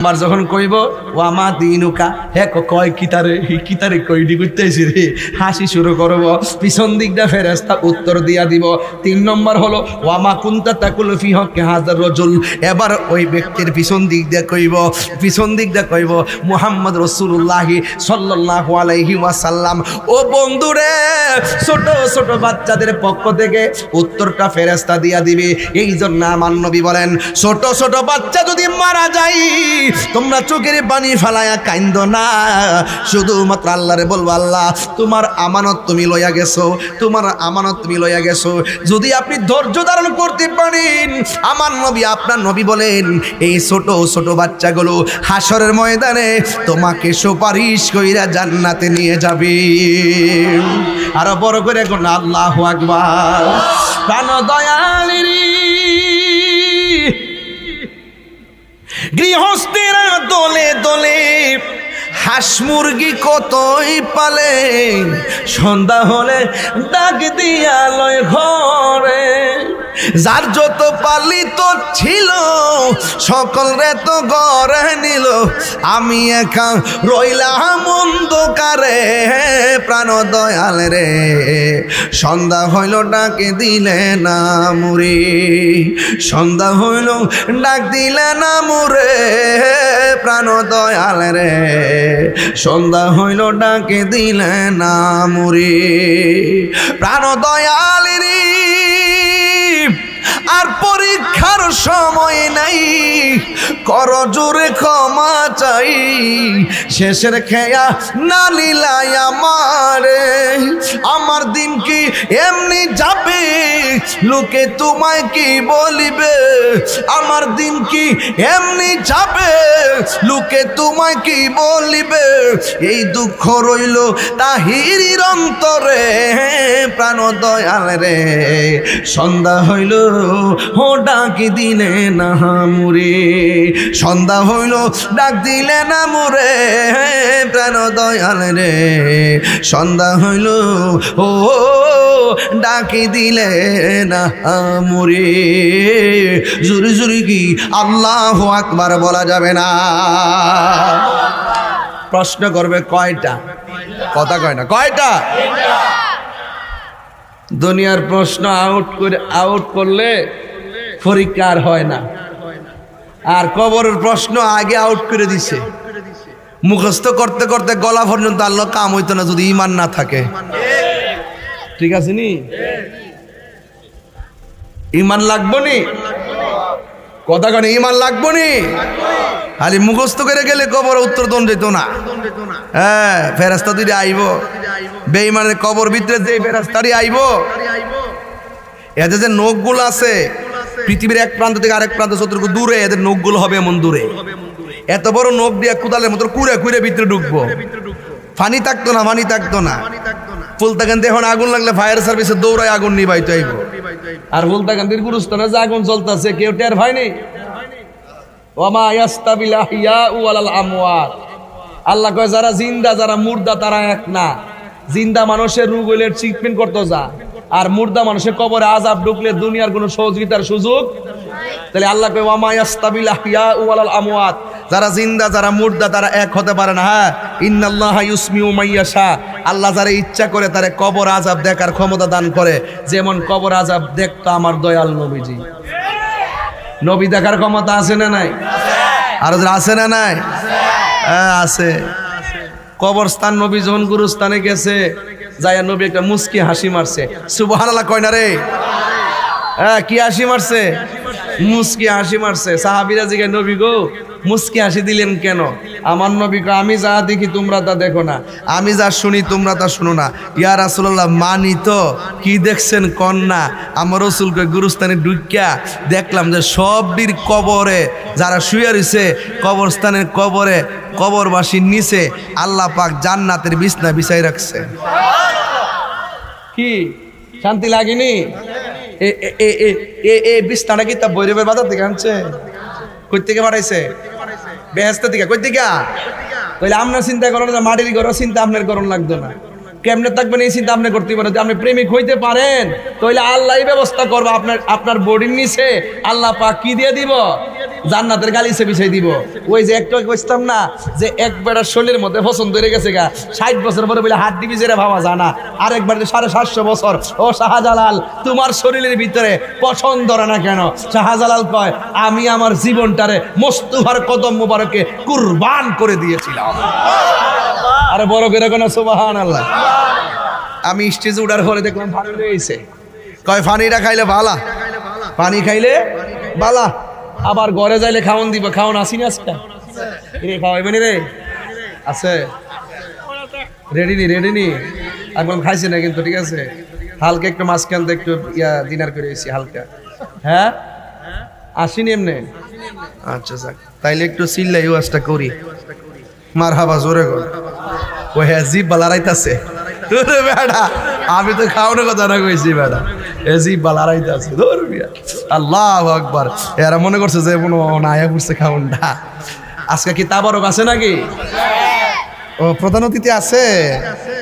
আমার যখন কইব ও আমা দিনুকা হে কয় কিতারে কইডি করতেছি রে হাসি শুরু করব পিছন দিকটা ফেরেশতা উত্তর দিয়া দিব। 3 নম্বর হলো ওয়ামা কুনতা তাকুল ফি হক হাজার রাজুল। এবার ওই ব্যক্তির পিছন দিক দিয়ে কইব মুহাম্মদ রাসূলুল্লাহ সাল্লাল্লাহু আলাইহি ওয়াসাল্লাম। ও বন্ধুরে, ছোট ছোট বাচ্চাদের পক্ষ থেকে উত্তরটা ফেরেশতা দিয়া দিবে। এই জন্য আমার নবী বলেন, ছোট ছোট বাচ্চা যদি মারা যায় তোমরা চোখের পানি ফেলায়া কাইন্দো না, শুধুমাত্র আল্লাহরে বলবো, আল্লাহ তোমার আমানত তুমি লইয়া গেছো। যদি আপনি ধৈর্য ধারণ করতে পারেন, আমার নবী আপনার নবী বলেন এই ছোট ছোট বাচ্চাগুলো হাসরের ময়দানে তোমাকে সুপারিশ কইরা জান্নাতে নিয়ে যাবে। আরো বড় করে কোন আল্লাহু আকবার। প্রাণ দয়ালেরি গৃহস্থেরা দলে দলে হাঁস মুরগি কতই পালে, সন্ধ্যা হলে ডাক দিয়া লয় ঘরে। যার যত পালিত ছিল সকল রে তো ঘরে নিল, আমি একা রইলাম অন্ধকারে। প্রাণ দয়াল রে সন্ধ্যা হইল ডাকে দিলে না মুরে, সন্ধ্যা হইল ডাক দিলে না মুরে। প্রাণ দয়াল রে সন্ধ্যা হইল ডাকে দিলে না মুরে। প্রাণ দয়াল রে আর পরীক্ষার সময় নাই, কর জোরে ক্ষমা চাই। শেষের খেয়া না লীলাই আমারে, আমার দিন কি এমনি যাবে, লোকে তোমায় কি বলিবে। আমার দিন কি এমনি যাবে, লোকে তোমায় কি বলিবে। এই দুঃখ রইল তাহিরির অন্তরে। প্রাণ দয়াল রে সন্ধ্যা হইল ও ডাক দিলে না মুরে, সন্ধ্যা হইল ডাক দিলে না মুরে। প্রাণ দয়াল রে সন্ধ্যা হইল ও ডাক দিলে না মুরে। জুরি জুরি কি আল্লাহু আকবার বলা যাবে না? প্রশ্ন করবে কয়টা? কথা কয় না, কয়টা? দুনিয়ার প্রশ্ন আউট করলে পরীক্ষা আর হয় না, আর কবরের প্রশ্ন আগে আউট করে দিছে। মুখস্থ করতে করতে গলা পর্যন্ত আল্লাহ কাম হইতো না যদি ঈমান না থাকে। ঠিক আছে নি? ঈমান লাগবো নি? কথা কয় ঈমান লাগবো নি? খালি মুখস্থ করে গেলে কবর উত্তর দন যেত না। হ্যাঁ, ফেরেশতা দুইটা আইব, বেঈমানের কবর ভিতরে যে ফেরেশতারি আইব। এদের যে নখগুলো আছে পৃথিবীর এক প্রান্ত থেকে আরেক প্রান্ত যতটুকু দূরে, এদের নখগুলো হবে এমন দূরে। এত বড় নখ দিয়ে কুদালের মতো কুড়ে কুড়ে ভিতরে ঢুকবো। পানি থাকতো না। ফুলতাকান্দি এখন আগুন লাগলে ফায়ার সার্ভিসে দৌড়ায় আগুন নিবাইতে আইব। আর ফুলতাকান্দির গুরুস্থানে যে আগুন চলতেছে কেউ টের পায়নি। ওয়ামা ইয়াস্তাবিল আহইয়াউ ওয়ালাল আমওয়াত। আল্লাহ কয় যারা জিন্দা যারা মুর্দা তারা এক না। জিন্দা মানুষের রোগ হইলে ট্রিটমেন্ট করতে যা, আর মুর্দা মানুষের কবরে আযাব ঢুকলে দুনিয়ার কোনো সহযোগিতার সুযোগ। তাহলে আল্লাহ কয় ওয়ামা ইয়াস্তাবিল আহইয়াউ ওয়ালাল আমওয়াত। যারা জিন্দা যারা মুর্দা তারা এক হতে পারে না। হ্যাঁ, ইন্নাল্লাহা ইউসমিউ মাইয়াশা। আল্লাহ যারা ইচ্ছা করে তারে কবর আযাব দেখার ক্ষমতা দান করে। যেমন কবর আযাব দেখতো আমার দয়াল নবীজি। নবী দেখার ক্ষমতা আছে না নাই? আর আছে না নাই? হ্যাঁ আছে। কবরস্থান নবী যখন গুরুস্থানে গেছে, যাইয়া নবী একটা মুস্কি হাসি মারছে। সুবহানাল্লাহ কয় না রে? হ্যাঁ, কি হাসি মারছে? মুস্কি হাসি মারছে। সাহাবীরা জিজ্ঞাসা, নবী গো মুস্কি হাসি দিলেন কেন? আমার নবী কয়, আমি যা দেখি তোমরা তা দেখো না, আমি যা শুনি তোমরা তা শুনো না। ইয়া রাসূলুল্লাহ মানি তো, কি দেখছেন কন্যা? আমার রাসূল কয় গুরুস্থানে ঢুকিয়া দেখলাম যে সবটির কবরে যারা শুয়ে রয়েছে কবরস্থানের কবরে কবরবাসীর নিচে আল্লাহ পাক জান্নাতের বিছনা বিছাই রাখছে। কি শান্তি লাগেনি? এ বিছনাটা কি তা বৈরবের বাজার থেকে আনছে? কই থেকে পাঠাইছে? বেহেশত থেকে। কই থেকে? তাহলে আপনার চিন্তা করেন না, মাটির ঘর চিন্তা আপনার করণ লাগতো না। কেমনে থাকবেন এই চিন্তা আপনি করতে পারেন। আপনি প্রেমিক হইতে পারেন তাহলে আল্লাহই ব্যবস্থা করবে। আপনার বডির নিচে আল্লাহ পাক কি দিয়ে দিব? জান্নাতের গালিচা বিছাই দিব। ওই যে একটু কইতাম না যে একবার শরীরের মধ্যে পছন্দ হয়ে গেছে গা, 60 বছর পরে বলে হাত দিবি যেটা ভাবা জানা, আর একবার 750 বছর। ও শাহজালাল, তোমার শরীরের ভিতরে পছন্দ ধরে না কেন? শাহজালাল কয়, আমি আমার জীবনটারে মোস্তফার কদম মোবারকে কুরবান করে দিয়েছিলাম। আরে বড় করে কোন সুবহানাল্লাহ। আমি স্টেজে উঠার পরে দেখলাম পানি রয়েছে, কয় পানিটা খাইলে ভালা, পানি খাইলে ভালা। আবার ঘরে যাইলে খাওন দিব, খাওন আসি না আজকে রে, খাওয়াইবেনি রে? আছে রেডি নি? রেডি নি? একদম খাইছি না কিন্তু, ঠিক আছে। হালকা একটু মাঝখান থেকে একটু ডিনার করে এসেছি হালকা। হ্যাঁ আসিনি এমনি? আচ্ছা যাক, তাইলে একটু চিল্লাই ওয়াজটা করি। মারহাবা, জোরে কর। ও হ্যাঁ, জিভ বালারাইতাছে বেড়া, আমি তো খাওয়ানোর কথা না কইছি বেড়া, এ জিভ বালারাইতাছে। আল্লাহু আকবার। এরা মনে করছে যে কোনো নায়া করছে খাওনটা। আজকে কি তাবারক আছে নাকি? ও প্রধান অতিথি আছে,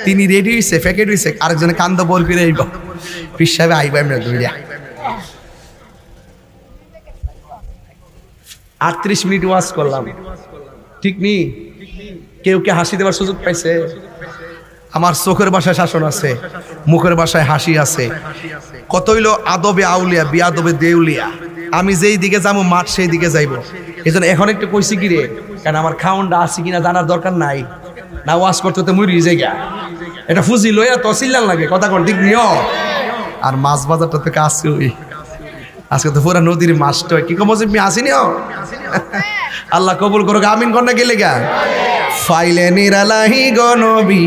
তিনি রেডি হইছে, প্যাকেট হইছে, আরেকজনে কান্দ বল করে আইব, পীর সাহেব আইব এমনি দুইটা। 38 মিনিট ওয়াজ করলাম, ঠিক নি? কেউ কে হাসি দেওয়ার সুযোগ পাইছে? আমার চোখের ভাষায় শাসন আছে, মুখের ভাষায় হাসি আছে। কত হইলো আদবে আউলিয়া, বিয়াদবে দেউলিয়া। আমি যেই দিকে যাবো মাঠ সেই দিকে যাইব। এই জন্য এখন একটু কইছি কি রে, কারণ আমার খাউনটা আছে কিনা জানার দরকার নাই, না ওয়াজ করতে তো মুড়ি জায়গা এটা ফুজি লইয়া তো চিল্লান লাগে, কথা কোন ঠিক নিও। আর মাছ বাজারটা তো কাছে ওই আজকে তো পুরা নদীর মাছটা কি কম আসিনি। আল্লাহ কবুল করুক, আমিন কন্যা গেলে গা। ফাইলে নিরালাহি গনবি,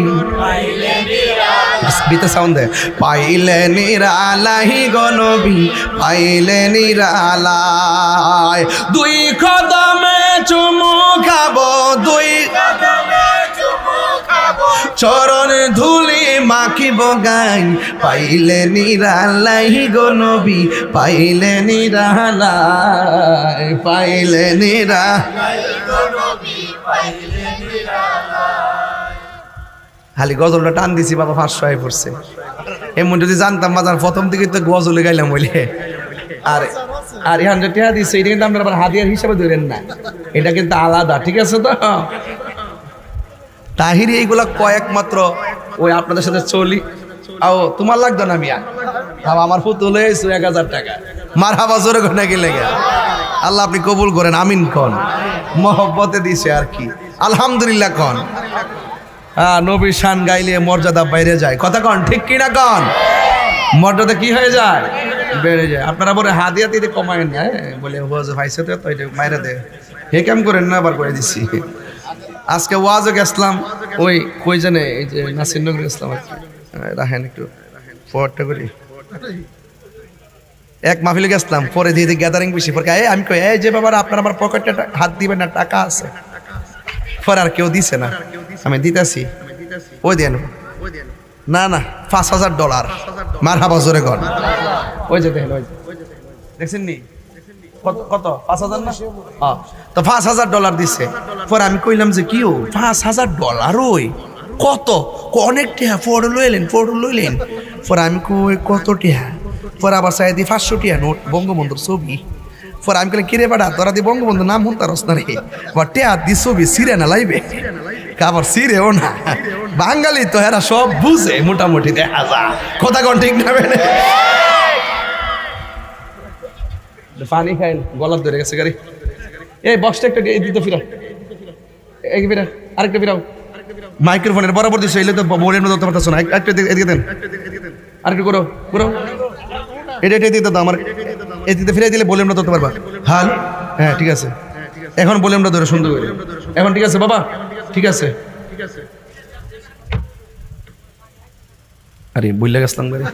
বিতে সাউন্ড দে। পাইলে নিরালাহি গনবি, পাইলে নিরালায়, দুই কদমে চুমু খাবো, দুই চরণ ধুলি মাখিব গাই, পাইলে নিরালাহি গনবি, পাইলে নিরালায়, পাইলে নিরালাহি গনবি, পাইলে নিরালায়। খালি গজলটা টান দিছি বাবা, 500 আয় পড়ছে। এমন যদি জানতাম বাজার প্রথম দিকে তো গজলে গাইলাম বলে। আর আর 100 টাকা দিচ্ছে, এটা কিন্তু আপনারা আবার হাদিয়ার হিসাবে ধরেন না, এটা কিন্তু আলাদা, ঠিক আছে তো? তাহিরি এইগুলা কয়েক মাত্র ওই আপনাদের সাথে চলি। আও তোমার লাগতো না মিয়া, আমার ফুতুল হয়েছে 1000 টাকা। মারহাবা, জোরে ঘটনা গেলে গে। আল্লাহ আপনি কবুল করেন, আমিন কন। মহব্বতে দিছে আর কি, আলহামদুলিল্লাহ কন। নবীর শান গাইলে মর্যাদা বাইরে যায়, কথা কন ঠিক কিনা কন? মর্যাদা কি হয়ে যায়? বেড়ে যায়। আপনারা বলে হাদিয়া দিতে কমায় না, বলে ভাইছে তো এটা মাইরে দে, হে কেম করেন না, আবার করে দিচ্ছি। আজকে ওয়াজে গেছিলাম, ওই কই জানে, এই যে নাসিরনগর গেছিলাম আর কি। রাখেন একটু ফরওয়ার্ডটা করি। এক মাহফিলে গেছিলাম, পরে দিয়ে গ্যাদারিং বেশি, পরে আমি কই এই যে বাবা আপনার আমার পকেটে হাত দিবেন না, টাকা আছে। পরে আর কেউ দিছে না, আমি দিতেছি, ওই দেন না না $5000। মারহাবা, জোরে কর। ওই যে দেখেন, ওই দেখছেন নি কত 5000 না? তো $5000 দিছে। পরে আমি কইলাম যে কি ও $5000 ওই কত? অনেক টিহা, ফটো লইলেন। পরে আমি কই কত টিহা? পরে আবার চাই দি 500 টিহা নোট, বঙ্গবন্ধুর ছবি। পরে আমি কইলাম কিরে বেটা, তোরা দি বঙ্গবন্ধুর নাম হুনতারস না রে, বা টিহা দি ছবি সিরে না লাইবে, আবার সিরেও না। বাঙালি তো এরা সব বুঝে মোটামুটি, দেখা যা, কথা কোন ঠিক না? পানি খাইল, গলার ধরে গেছে গাড়ি। এই বক্সটা একটা দিতে ফিরা, এই ফিরা, আরেকটা ফিরাও। মাইক্রোফোনের বরাবর দিচ্ছে, এলে তো বোর্ডের মধ্যে ধরতে পারতেছ না, একটু এদিকে দেন, আরেকটু করো। এটা দিতে দাও আমার, এদিকে ফিরাই দিলে ভলিউমটা ধরতে পারবা। হাল, হ্যাঁ ঠিক আছে, এখন ভলিউমটা ধরে সুন্দর করে, এখন ঠিক আছে বাবা, ঠিক আছে। আরে বললে গেছিলাম গাড়ি।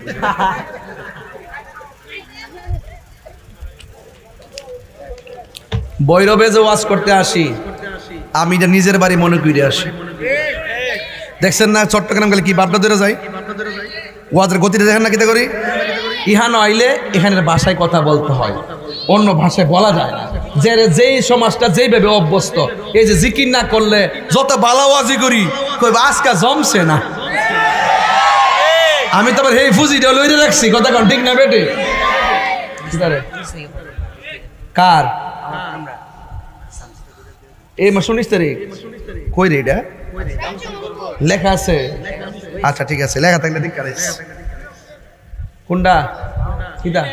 বৈরবে যে ওয়াজ করতে আসি, আমি এটা নিজের বাড়ি মনে করে আসি। দেখছেন না চট্টগ্রাম গেলে কি বাপটা ধরে যাই, ওয়াজের গতিটা দেখেন না, কিতা করি। ইহা নইলে এখানের ভাষায় কথা বলতে হয়, অন্য ভাষায় বলা যায় না। যেই সমাজটা যেইভাবে অভ্যস্ত, এই যে জিকির না করলে যত ভালো ওয়াজি করি, কই আজকা জমছে না। আমি তো আবার এই ফুজিটা লইরে রাখছি, কথা কোন ঠিক না বেটে? কার এই মাস 19 তারিখ কই রে এটা লেখা আছে? আচ্ছা ঠিক আছে, লেখা থাকলে ঠিক আছে। কোনটা কিটা?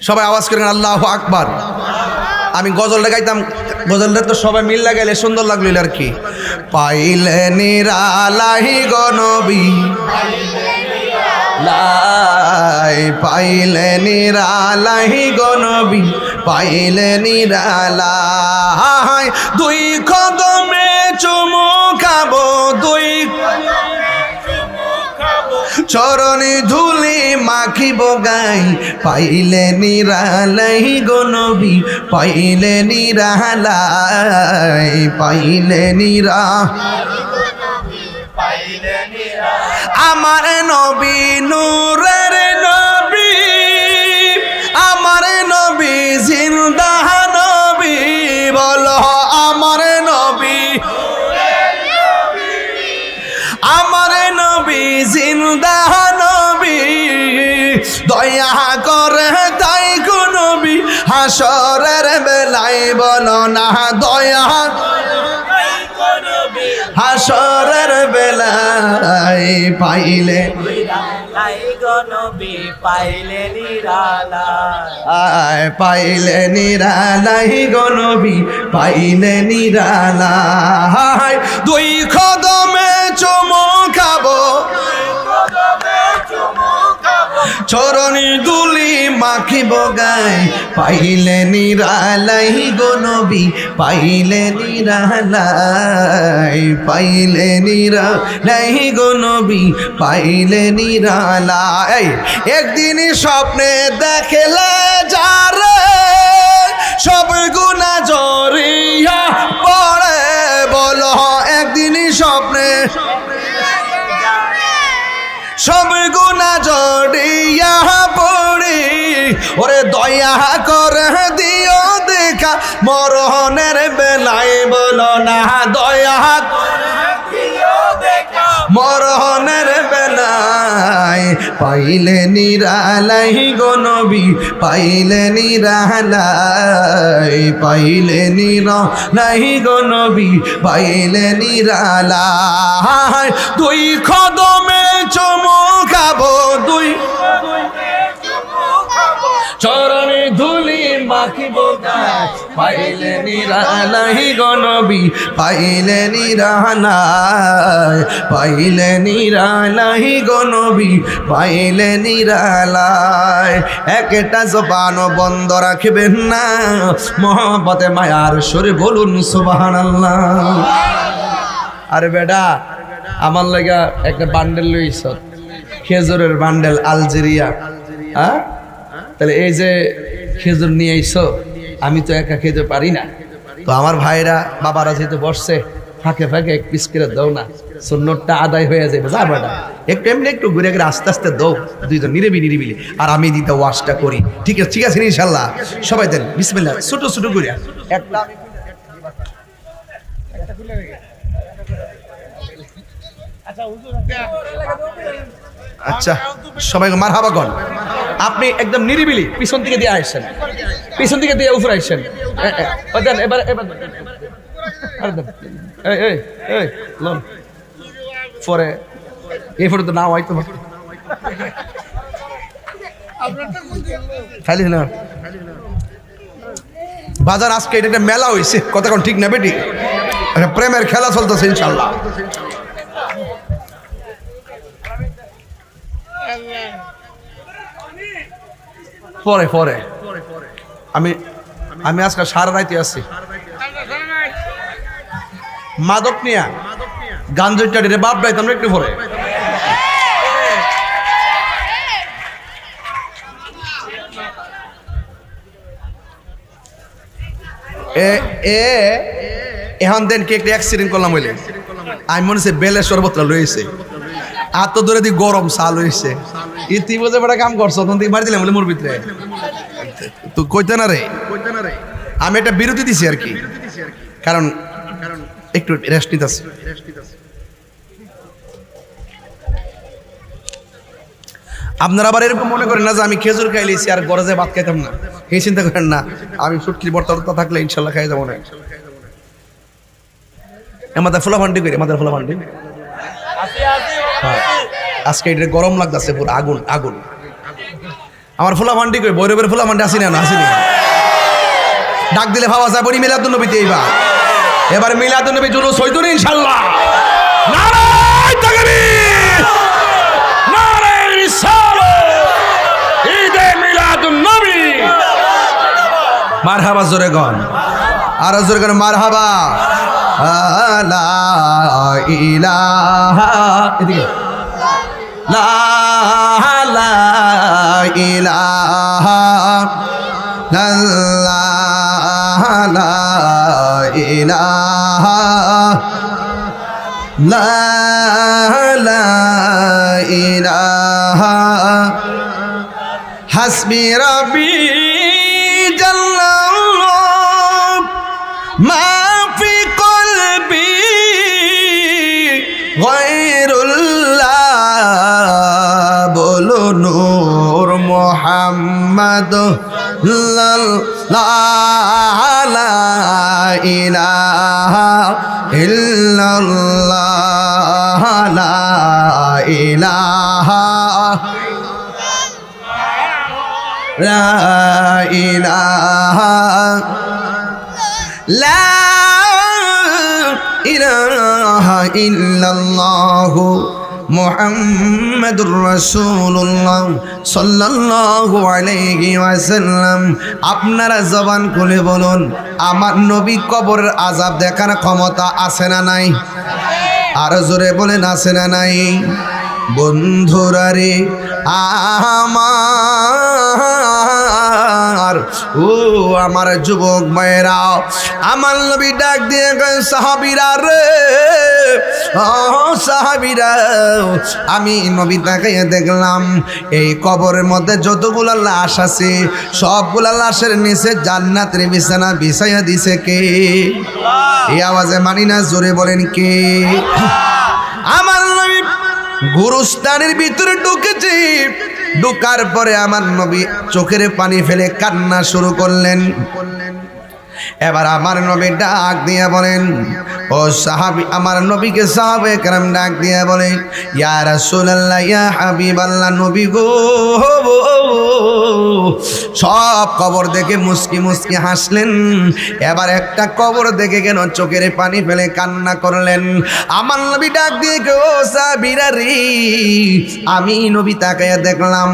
সবাই আওয়াজ করেন আল্লাহু আকবার। আমি গজলটা গাইতাম, গজলটা তো সবাই মিল লাগাইলে সুন্দর লাগলো আর কি। পাইলে নিরালাই গো নবী লাই, পাইলে নিরালাই গো নবী, পাইলে নিরালাই। দুই কদমে চুমু খাবো, দুই চরণে ধুলি মাখিব গাই, পাইলে নিরালাই গো নবী, পাইলে নিরালাই, পাইলে নিরা আমার নবী নূরের নবী, আমার নবী জিন্দা নবী, বলো আমার নবী, আমার নবী জিন্দা নবী, দয়া করে তাই গো নবী হাসরের বেলায় বলো না দয়া, হাসরের বেলায় পাইলে পাইলে নিরালাই, পাইলে নিরালাই গো নবী, পাইলে নিরালাই। দুই কদমে চুমু খাবো, চরণে দুলি মাখিব গায়, পাইলে নিরালাই গো নবী, পাইলে নিরালাই, পাইলে নিরালাই গো নবী, পাইলে নিরালাই। একদিন স্বপ্নে দেখলে যারে সব গুনাহ জড়িয়া পড়ে, বলো একদিন স্বপ্নে সব গুনাহ জড়িয়া পড়ি, ওরে দয়া করে দিও দেখা মরণের বেলায়, বলো না দয়া মরণের বেলায়, পাইলে নিরালাই গো নবী, পাইলে নিরালাই, পাইলে নিরালাই গো নবী, পাইলে নিরালাই। দুই কদমে চুমু খাবো, দুই চরণে ধুলি মাখিব গায়, পাইলে নিরালাই গো নবী, পাইলে নিরালাই, পাইলে নিরালাই গো নবী, পাইলে নিরালাই। একটা জবান বন্ধ রাখবেন না, মহব্বতে মায়ার সুরে বলুন সুবহানাল্লাহ। আরে বেটা আমার লাগা একটা বান্ডেল লইছ, খেজুরের বান্ডেল, আলজেরিয়া। হ্যাঁ, তাহলে এই যে খেজুর নিয়ে আইছো, আমি তো একা খেতে পারি না, তো আমার ভাইরা বাবারা যেহেতু বসছে, ফাঁকে ফাঁকে এক পিস করে দাও না, সুন্নতটা আদায় হয়ে যাবে। যা বেটা একটু এমনি একটু ঘুরে ঘুরে আস্তে আস্তে দাও, দুইজন নিরিবিলি নিরিবিলি, আর আমি দিতে ওয়াশটা করি। ঠিক আছে, ঠিক আছে ইনশাল্লাহ। সবাই দেন বিসমিল্লাহ, ছোট ছোট করে একটা। আচ্ছা সবাই মারহাবা কর। আপনি একদম নিরিবিলি পিছন থেকে দিয়ে আসছেন, পিছন থেকে দিয়ে উপরে আসছেন। এবার এবার পরে এই ফটো তো না হয়তো খালি না বাজার। আজকে এটা একটা মেলা হয়েছে, কতক্ষণ ঠিক না বেটি, প্রেমের খেলা চলতেছে ইনশাল্লাহ। পরে পরে আমি আমি আজকে সারা রাইতে আছি মাদক নিয়া, গাঞ্জের চাটিরে বাপ রাইতে আমরা একটু পরে। এখন দেন কে একটা অ্যাক্সিডেন্ট করলাম হইলে, আমি মনে হচ্ছে বেলের শরবতটা লইছে, আর তো ধরে দি গরম চাল হয়েছে, তুই বোঝে বেটা কাম করছো, তখন তুই মারি দিলাম বলে মোর ভিতরে তুই কইতে না রে। আমি একটা বিরতি দিছি আর কি, কারণ একটু রেস্ট নিতে আছে। আপনারা আবার এরকম মনে করেন না যে আমি খেজুর খাইলেছি আর গরজে ভাত খাইতাম না, এই চিন্তা করেন না। আমি সুটকির বর্তা থাকলে ইনশাল্লাহ খাই যাবো না। আমাদের ফুলা ফান্ডি করি, আমাদের ফুলা ফান্ডি আজকে এটা গরম লাগতেছে, পুরো আগুন আগুন। আমার ফুলা ফান্ডি করি, বৈরবের ফুলা ফান্ডি আসি না, আসিনি। ডাক দিলে ভাবা যায় বলি মিলাদুন নবীতে। এবার মিলাদুন নবী জুলুস হইতো না ইনশাআল্লাহ। নারায়ে তাকবীর, নারায়ে রিসালাত, ঈদে মিলাদুন নবী। মারহাবা জোরে গান, আর জোরে গান মারহাবা। লা ইলাহা, এদিকে লা ইলাহা ইল্লাল্লাহ, লা ইলাহা ইলাহা হাসবি রাব্বি জাল্লাল্লাহ মা ফি কলবি গায়রুল্লাহ, বলো নূর মুহাম্মদ লা ইলাহা ইল্লাল্লাহ, লা ইলাহা লা ইলাহা লা ইলাহা ইল্লাল্লাহু মুহাম্মাদুর রাসূলুল্লাহ সাল্লাল্লাহু আলাইহি ওয়াসাল্লাম। আপনারা জবান খুলে বলুন, আমার নবী কবরের আযাব দেখার ক্ষমতা আছে না নাই? আর জোরে বলেন আছে না নাই? বন্ধুরা রে আমার, ও আমার যুবক ভাইরা, আমার নবী ডাক দিয়ে গেল সাহাবীরা রে, ও সাহাবীরা, আমি নবী তাকাইয়া দেখলাম এই কবরের মধ্যে যতগুলো লাশ আছে সবগুলা লাশের নিচে জান্নাতের বিছানা বিছাইয়া দিছে কে? এই আওয়াজে মানি না, জোরে বলেন কে? আমার নবী গুরুস্থানের ভিতরে ঢুকেছে। ঢুকার পরে আমার নবী চোখের পানি ফেলে কান্না শুরু করলেন। এবার আমার নবী ডাক দিয়া বলেন, ও সাহাবী, আমার নবীকে সাহাবে কেরাম ডাক দিয়া বলে, ইয়া রাসূলুল্লাহ, ইয়া হাবিবাল্লাহ, নবী গো। সব কবর দেখে মুস্কি মুস্কি হাসলেন। এবার একটা কবর দেখে কেন চোখের পানি ফেলে কান্না করলেন? আমার নবী ডাক দিয়ে গো সাহাবীরা রে, আমি নবী তাকায়া দেখলাম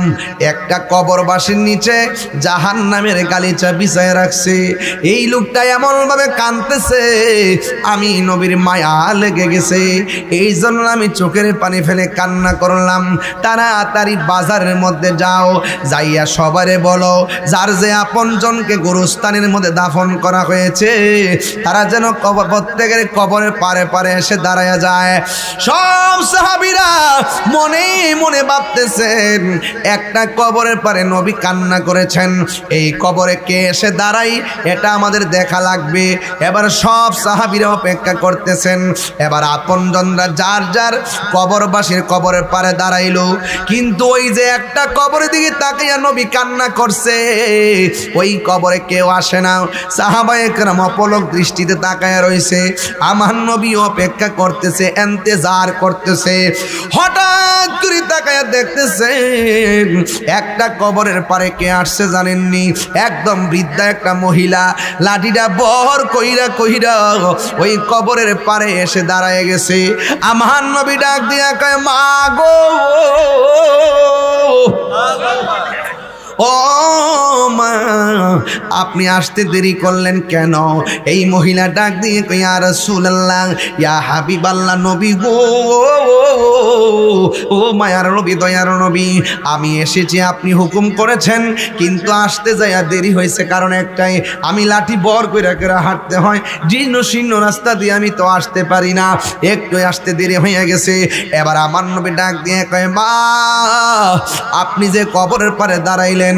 একটা কবরবাসীর নিচে জাহান্নামের গালিচা বিছায় রাখছে। এই লোকটা এমন ভাবে কাঁদতেছে, আমি নবীর মায়া লেগে গেছে, এই জন্য আমি চোখের পানি ফেলে কান্না করলাম। তাড়াতাড়ি বাজারের মধ্যে যাও, যাইয়া সবারে বলো যার যে আপনজনকে গোরস্থানের মধ্যে দাফন করা হয়েছে তারা যেন প্রত্যেকের কবরের পারে পারে এসে দাঁড়ায়া যায়। সব সাহাবীরা মনে মনে ভাবতেছেন একটা কবরের পারে নবী কান্না করেছেন, এই কবরে কে এসে দাঁড়াই এটা আমাদের দেখা লাগবে। এবার সব সাহাবীরা অপেক্ষা করতেছেন। এবার আপনজনরা যার যার কবরবাসীর কবরের পারে দাঁড়াইলো, কিন্তু ওই যে একটা কবরের দিকে তাকিয়া নবী কান্না করছে, ওই কবরে কেউ আসে না। সাহাবায়ে কেরাম অপলক দৃষ্টিতে তাকায়া রয়েছে। আমার নবী অপেক্ষা করতেছে, ইন্তজার করতেছে। হঠাৎ করে তাকায়া দেখতেছে একটা কবরের পারে কে আসছে জানেননি? একদম বৃদ্ধা একটা মহিলা, লাঠিটা বহর কইরা কইরা ওই কবরের পারে এসে দাঁড়ায় গেছে। আমার নবী ডাক দিয়া কয়, মা গো, ও মা, আপনি আসতে দেরি করলেন কেন? এই মহিলা ডাক দিয়ে কই, ইয়া রাসূলুল্লাহ, ইয়া হাবিবাল্লাহ, নবী গো, ও মায়ার নবী, দয়ার নবী, আমি এসেছি, আপনি হুকুম করেছেন, কিন্তু আসতে যাইয়া দেরি হয়েছে। কারণ একটাই, আমি লাঠি বর কইরা কইরা হাঁটতে হয়, জীর্ণ শীর্ণ রাস্তা দিয়ে আমি তো আসতে পারি না, একটু আসতে দেরি হয়ে গেছে। এবার আমার নবী ডাক দিয়ে কয়, মা, আপনি যে কবরের পারে দাঁড়াইলেন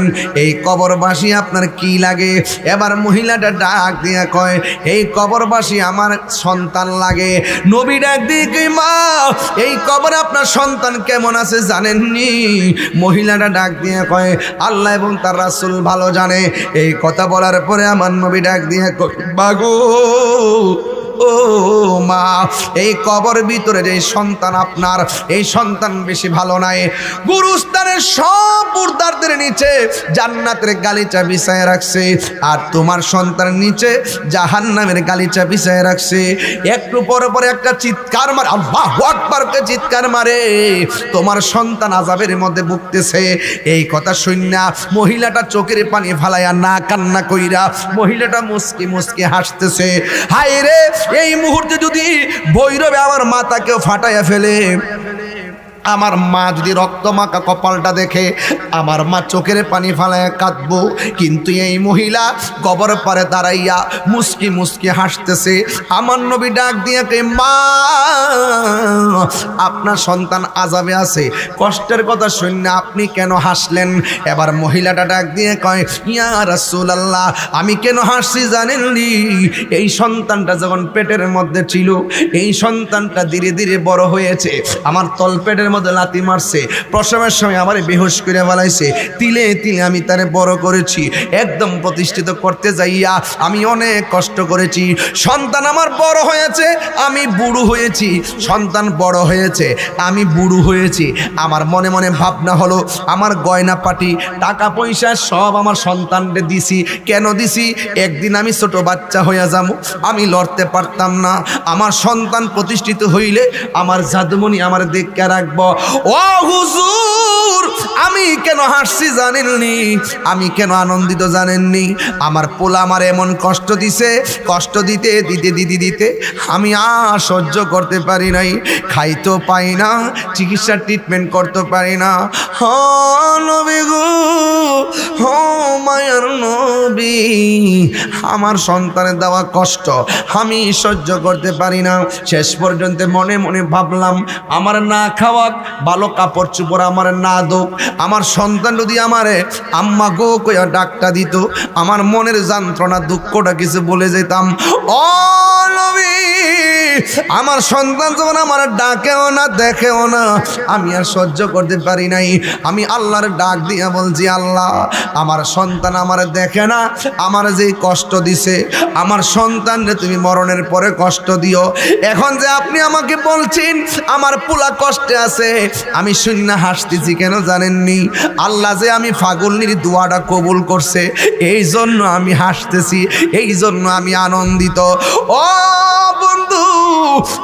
এই কবরবাসী আপনার কি লাগে? এবার মহিলাটা ডাক দিয়ে কয়, এই কবরবাসী আমার সন্তান লাগে। নবী ডাক দিয়ে কয়, মা, এই কবর আপনার সন্তান কেমন আছে জানেননি? মহিলাটা ডাক দিয়ে কয়, আল্লাহ এবং তার রাসূল ভালো জানে। এই কথা বলার পরে আমার নবী ডাক দিয়ে কয়, বাগো, ও ও মা, এই কবর ভিতরে যে সন্তান আপনার, এই সন্তান বেশি ভালো নাই। গুরুস্থানের সব মুর্দারদের নিচে জান্নাতের গালিচা বিছায় রাখছে, আর তোমার সন্তানের নিচে জাহান্নামের গালিচা বিছায় রাখছে। একটু পরে পরে একটা চিৎকার মারে, আল্লাহু আকবার কে চিৎকার মারে, তোমার সন্তান আযাবের মধ্যে ভুগতেছে। এই কথা শুননা মহিলাটা চোখের পানি ফালাইয়া না কান্না কইরা মহিলাটা মুস্কি মুস্কি হাসতেছে। হায় রে, এই মুহূর্তে যদি ভৈরবে আমার মাথাকেও ফাটাইয়া ফেলে, আমার মা যদি রক্তমাখা কপালটা দেখে, আমার মা চোখের পানি ফালায় কাঁদবো। কিন্তু এই মহিলা কবর পারে দাঁড়াইয়া মুস্কি মুস্কি হাসতেছে। আমার নবী ডাক দিয়ে কে, মা আপনার সন্তান আযাবে আছে, কষ্টের কথা শুনে আপনি কেন হাসলেন? এবার মহিলাটা ডাক দিয়ে কয়, ইয়া রাসূলুল্লাহ, আমি কেন হাসছি জানেননি? এই সন্তানটা যখন পেটের মধ্যে ছিল, এই সন্তানটা ধীরে ধীরে বড় হয়েছে, আমার তলপেটের মধ্যে লাথি মারছে, প্রসবের সময় আমার বেহুশ করে ফেলাইছে, তিলে তিলে আমি তারে বড় করেছি, একদম প্রতিষ্ঠিত করতে যাইয়া আমি অনেক কষ্ট করেছি। সন্তান আমার বড় হয়েছে, আমি বুড়ো হয়েছি, সন্তান বড় হয়েছে, আমি বুড়ো হয়েছি। আমার মনে মনে ভাবনা হলো, আমার গয়না পাটি টাকা পয়সা সব আমার সন্তানকে দিছি। কেন দিছি? একদিন আমি ছোট বাচ্চা হইয়া যাবো, আমি লড়তে পারতাম না। আমার সন্তান প্রতিষ্ঠিত হইলে আমার জাদুমণি আমার দেখে রাখবো। ও হুজুর, আমি কেন হাসছি জানেননি? আমি কেন আনন্দিত জানেননি? আমার পোলা আমার এমন কষ্ট দিছে, কষ্ট দিতে দিতে দিতে দিতে আমি আর সহ্য করতে পারি নাই, খাইতেও পাই না, চিকিৎসার ট্রিটমেন্ট করতে পারি না। হ নবী গো, হ মায়ার নবী, আমার সন্তানের দেওয়া কষ্ট আমি সহ্য করতে পারি না। শেষ পর্যন্ত মনে মনে ভাবলাম, আমার না খাওয়া, ভালো কাপড় চোপড় আমার না দোক, আমার সন্তান যদি আমারে আম্মা গো কইয়া ডাকটা দিত, আমার মনের যন্ত্রণা দুঃখটা কিছু বলে যেতাম। ও নবী, আমার সন্তান যখন আমার ডাকেও না, দেখেও না, আমি আর সহ্য করতে পারি নাই। আমি আল্লাহর ডাক দিয়া বলছি, আল্লাহ আমার সন্তান আমার দেখে না, আমার যে কষ্ট দিছে, আমার সন্তানরে তুমি মরণের পরে কষ্ট দিও। এখন যে আপনি আমাকে বলছেন আমার পোলা কষ্টে আছে, আমি শূন্য হাসতেছি কেন জানেননি? আল্লাহ যে আমি ফাগুলনির দোয়াটা কবুল করছে, এই জন্য আমি হাসতেছি, এই জন্য আমি আনন্দিত। ও বন্ধু,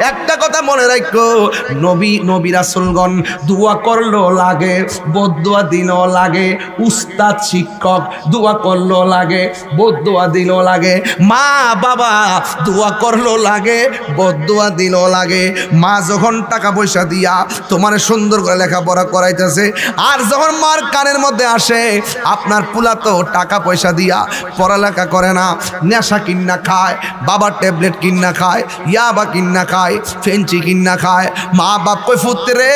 একটা কথা মনে রাখো, নবী রাসূলগণ দোয়া করলো লাগে, বদদোয়া দিনও লাগে, উস্তাদ শিক্ষক দোয়া করলো লাগে, বদদোয়া দিলও লাগে, মা বাবা দোয়া করলো লাগে, বদদোয়া দিলও লাগে। মা যখন টাকা পয়সা দিয়া তোমার সুন্দর করে লেখাপড়া করাইতেছে, আর যখন মার কানের মধ্যে আসে আপনার পুলা তো টাকা পয়সা দিয়া পড়ালেখা করে না, নেশা কিন্না খায়, বাবা ট্যাবলেট কিন্না খায়, ইয়াবা কিন্না খায়, ফেঞ্চি কিন্না খায়। মা বাপ কই ফুতরে,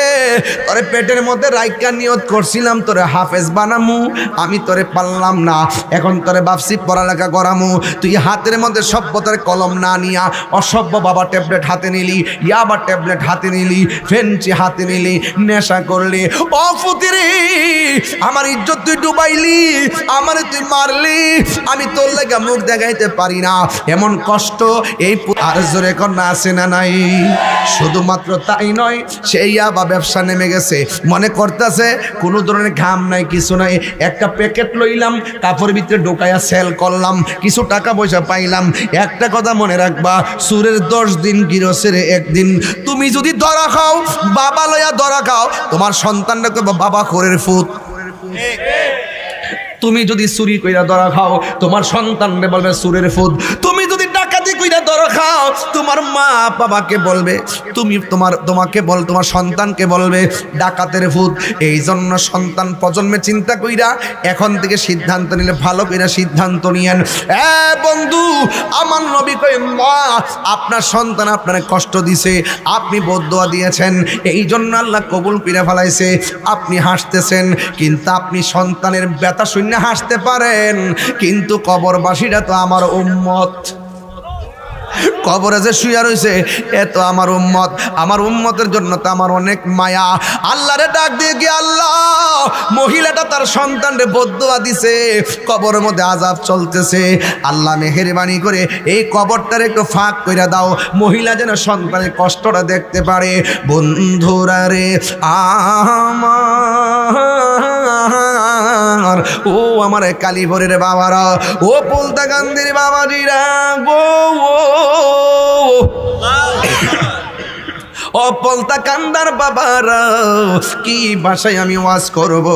তোরে পেটের মধ্যে রাইকা নিয়ত করছিলাম তোরে হাফেজ বানামু, আমি তোরে পারলাম না, এখন তোরে ভাবছি পড়ালেখা করামু, তুই হাতের মধ্যে সভ্যতার কলম না নিয়া অসভ্য বাবা ট্যাবলেট হাতে নিলি, ইয়াবা ট্যাবলেট হাতে নিলি, ফেঞ্চি হাতে নিলি, নেশা করলি। ও ফুতরে, আমার ইজ্জত তুই ডুবাইলি, আমারে তুই মারলি, আমি তোর লাগা মুখ দেখাইতে পারি না, এমন কষ্ট এই আর জোরে কন্যা আছে না নাই? শুধুমাত্র তাই নয়, সেই আবা ব্যবসা নেমে গেছে, মনে করতেছে কোনো ধরনের ঘাম নাই, কিছু নাই, একটা প্যাকেট লইলাম, কাপড়ের ভিতরে ঢোকাইয়া সেল করলাম, কিছু টাকা পয়সা পাইলাম। একটা কথা মনে রাখবা, সুরের 10 দিন গিরসের 1 দিন। তুমি যদি ধরা খাও, বাবা লইয়া ধরা খাও, তোমার সন্তানটা কইবা বাবা খোরের ফুত। তুমি যদি চুরি কইরা ধরা খাও, তোমার সন্তানরে বলবে সুরের ফুত। তুমি যদি ডাকাতি কইরা ধরা খাও, তোমার মা বাবাকে বলবে, তোমার সন্তানকে বলবে ডাকাতের ফুত। এই জন্য সন্তান প্রজন্মে চিন্তা কইরা এখন থেকে সিদ্ধান্ত নিলে ভালো কইরা সিদ্ধান্ত নিয়েন। বন্ধু, আমার নবী কই, মা আপনার সন্তান আপনারে কষ্ট দিছে, আপনি বদদোয়া দিয়েছেন, এই জন্য আল্লাহ কবুল কইরা ফেলাইছে, আপনি হাসতেছেন, কিন্তু আপনি সন্তানের ব্যথা শূন্য হাসতে পারেন, কিন্তু কবরবাসীরা তো আমার উম্মত। কবরে যে শুয়ে রয়েছে এত আমার উম্মতের জন্য তো আমার অনেক মায়া। আল্লাহরে ডাক দিয়ে কি আল্লাহ, মহিলাটা তার সন্তানরে বদদুয়া দিছে, কবরের মধ্যে আযাব চলতেছে, আল্লাহ মেহেরবানি করে এই কবরটার একটু ফাঁক করে দাও, মহিলা যেন সন্তানের কষ্টটা দেখতে পারে। বন্ধুরা রে আমার, ও আমার কালীপুরের বাবারা, ও পোলতা গান্ধীর বাবাজিরা গো, ও পলতা কান্দার বাবারা, কি ভাষায় আমি ওয়াজ করব?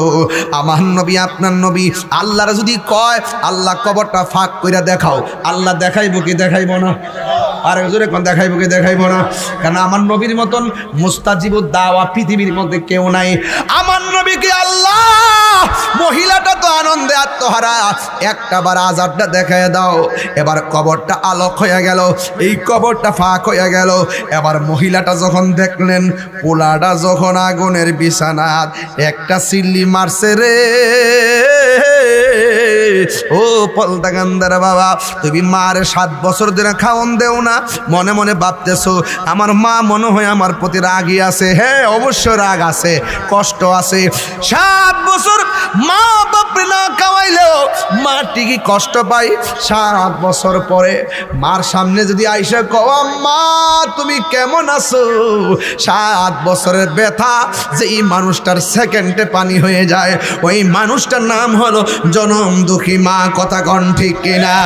আমার নবী আপনার নবী আল্লাহর যদি কয় আল্লাহ কবরটা ফাঁক কইরা দেখাও, আল্লাহ দেখাইবো কি দেখাইবো না? আর জোরে কোন দেখাইবো কি দেখাইবো না? কারণ আমার নবীর মতন মুস্তাজিবুদ দাওয়া পৃথিবীর মধ্যে কেউ নাই। আমার নবীকে আল্লাহ, মহিলাটা তো আনন্দে আত্মহারা, একটা বার আযাবটা দেখায় দাও। এবার কবরটা আলোক হয়ে গেল, এই কবরটা ফাঁক হয়ে গেল। এবার মহিলাটা যখন দেখলেন পোলাটা যখন আগুনের বিছানাত একটা সিল্লি মারছে রে, ও পলতা গান্ধার বাবা, তুমি মার 7 বছর ধরে খাওন দেও না, মনে মনে ভাবতেছো আমার মা মনে হয় আমার প্রতি রাগই আছে। হ্যাঁ, অবশ্য রাগ আছে, কষ্ট আছে। 7 বছর মা বাপরে না খাওয়াইলেও মা ঠিকই কষ্ট পাই। 7 বছর পরে মার সামনে যদি আইসা কও মা তুমি কেমন আছো, 7 বছরের ব্যথা যেই মানুষটার সেকেন্ডে পানি হয়ে যায়, ওই মানুষটার নাম হলো জনম দুঃখী মা। কথা কন ঠিক কিনা?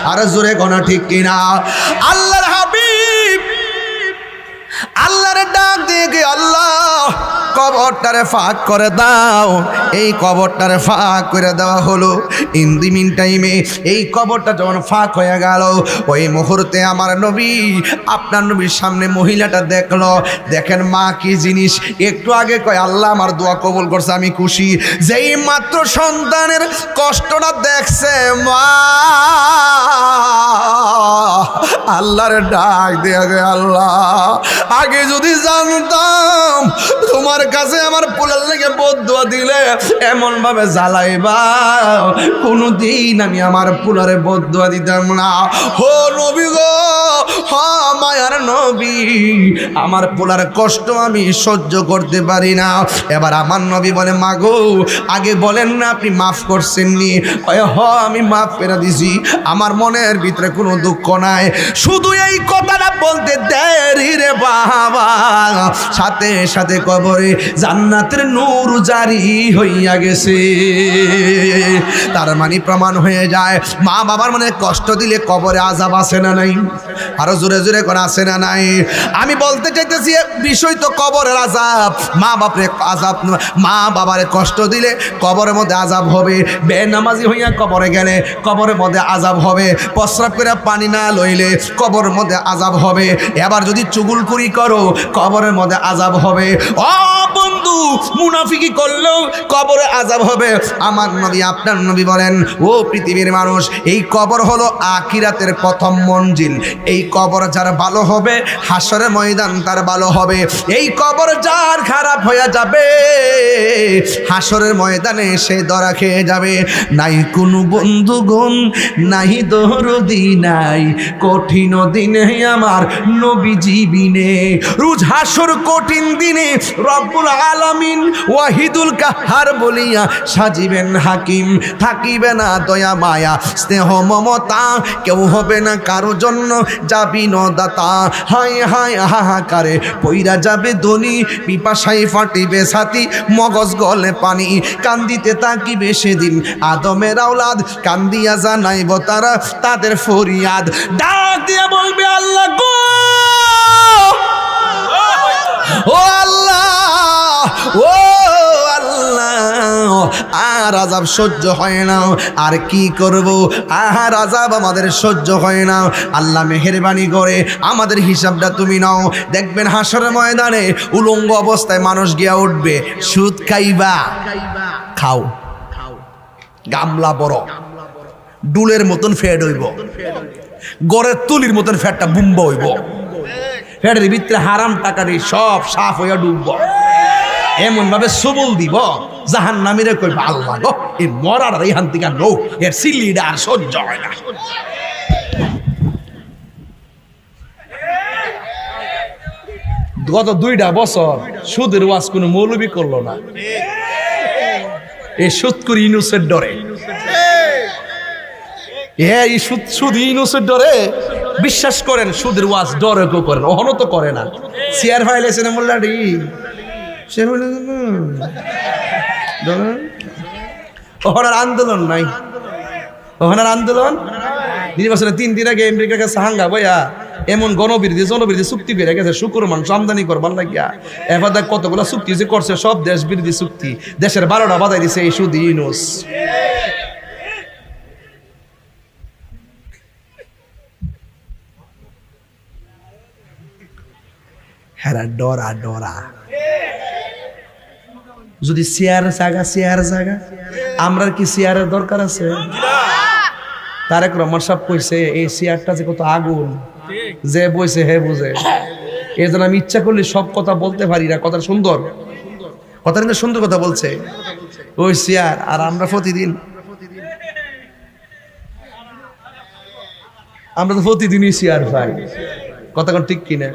আর জোরে কোনা ঠিক কিনা? আল্লাহর হাবিব আল্লাহর ডাক দিয়ে কি আল্লাহ কবরটারে ফাঁক করে দাও। এই কবরটারে ফাঁক করে দেওয়া হলো। ইন দি মিন টাইমে এই কবরটা যখন ফাঁক হয়ে গেল, ওই মুহূর্তে আমার নবী আপনার নবীর সামনে মহিলাটা দেখলো। দেখেন মা কি জিনিস, একটু আগে কয় আল্লাহ আমার দোয়া কবুল করছে, আমি খুশি। যেই মাত্র সন্তানের কষ্টটা দেখছে মা, আল্লাহরে ডাক দিয়ে আল্লাহ আগে যদি জানতাম তোমার কাছে আমার পোলার লেগে বদদুয়া দিলে এমন ভাবে জ্বালাইবা, কোনদিন আমি আমার পোলারে বদদুয়া দিতাম না। হো নবী গো, হ্যাঁ মায়ার নবী, আমার পোলার কষ্ট আমি সহ্য করতে পারি না। এবার আমার নবী বলে মা গো, আগে বলেন না আপনি মাফ করছেননি? হ আমি মাফ করে দিছি, আমার মনের ভিতরে কোনো দুঃখ নাই। শুধু এই কথাটা বলতে দেরি রে বাবা, সাথে সাথে কবরে জান্নাতের নূর জারি হইয়া গেছে। তার মানে প্রমাণ হয়ে যায় মা বাবার মনে কষ্ট দিলে কবরে আযাব আছে না নাই? আরো জোরে জোরে করে আছে না নাই? আমি বলতে চাইতেছি বিষয় তো কবরের আযাব। মা বাপরে আযাব, মা বাবারে কষ্ট দিলে কবরের মধ্যে আযাব হবে। বেনামাজি হইয়া কবরে গেলে কবরের মধ্যে আযাব হবে। প্রস্রাব করে পানি না লইলে কবরের মধ্যে আযাব হবে। এবার যদি চুগলখুরি করো কবরের মধ্যে আযাব হবে। ও বন্ধু, মুনাফিকি করলেও কবরে আযাব হবে। আমার নবী আপনার নবী বলেন ও পৃথিবীর মানুষ, এই কবর হলো আখিরাতের প্রথম মঞ্জিল। এই কবর যার ভালো হবে হাসরের ময়দান তার ভালো হবে। এই কবর যার খারাপ হয়ে যাবে হাসরের ময়দানে সে ধরা খেয়ে যাবে। নাই কোনো বন্ধুগণ, নাই দরদি, নাই কঠিন দিনে আমার নবীজি বিনে। রোজ হাসর কঠিন দিনে রব্বুল আলামিন ওয়াহিদুল কাহার বলিয়া সাজিবেন হাকিম। থাকিবে না দয়া মায়া স্নেহ মমতা, কেউ হবে না কারো জন্য যাবি নদাতা। হায় হায় হাহাকারে পইরা যাবে ধনী, পিপাসায় ফাটিবে ছাতি, মগজ গলে পানি। কান্দিতে তাকিবে সেদিন আদমের আওলাদ, কান্দিয়া জানাইব তারা তাদের ফরিয়াদ। ডাক দিয়ে বলবে আল্লাহ গো, ও আল্লাহ, ও আল্লাহ, আর আযাব সহ্য হয় না, আর কি করব, আর আযাব আমাদের সহ্য হয় না। আল্লাহ মেহেরবানি করে আমাদের হিসাবটা তুমি নাও। দেখবেন হাসরের ময়দানে উলঙ্গ অবস্থায় মানুষ গিয়া উঠবে। সুদ খাইবা, খাও, গামলা বড়, ডুলের মতন ফেড হইব, গড়ের তুলির মতন ফ্যাটটা বুম্বা হইব, ফ্যাটের ভিতরে হারাম টাকা দিয়ে সব সাফ হইয়া ডুবব। এমন ভাবে সবল দিব জাহান্নামীরে কইবা আল্লাহ গো, এই মরার এইখান থেকে নো, এর সিলিটা আর সহ্য হয় না। গত 2টা বছর সুদের ওয়াজ কোনো মৌলবি করলো না। এই সুদ করি ইনুসের ডরে, এই সুদ ইনুসের ডরে বিশ্বাস করেন, সুদের ওয়াজ ডরে কেউ করেন, অহনো তো করে না। চেয়ার ফাইলেছে না মোল্লাডি, সে ওখানে আন্দোলন নাই, ওখানে আন্দোলন নির্বাচনে 3 দিন আগে আমেরিকার কাছে হাঙ্গা বইয়া এমন জনবিরোধী চুক্তি করে গেছে, শুকুর মাংস আমদানি করবার লাগিয়া। এবার দেখ কতগুলো চুক্তি যে করছে, সব দেশ বিরোধী চুক্তি, দেশের 12টা বাধাই দিছে এই সুদ ইউনুস। হ্যাঁ, ডরা ডরা যদি চেয়ার জায়গা আমরা কি চেয়ারের দরকার আছে? তারেক রহমান সাহেব কইছে এই চেয়ারটা যে কত আগুন, যে বইছে হে বুঝে। এই জন্য আমি ইচ্ছা করলে সব কথা বলতে পারি না। কথা সুন্দর, কথা কিন্তু সুন্দর কথা বলছে ওই চেয়ার। আর আমরা তো প্রতিদিনই চেয়ার পাই। কথা কোন ঠিক কিনা?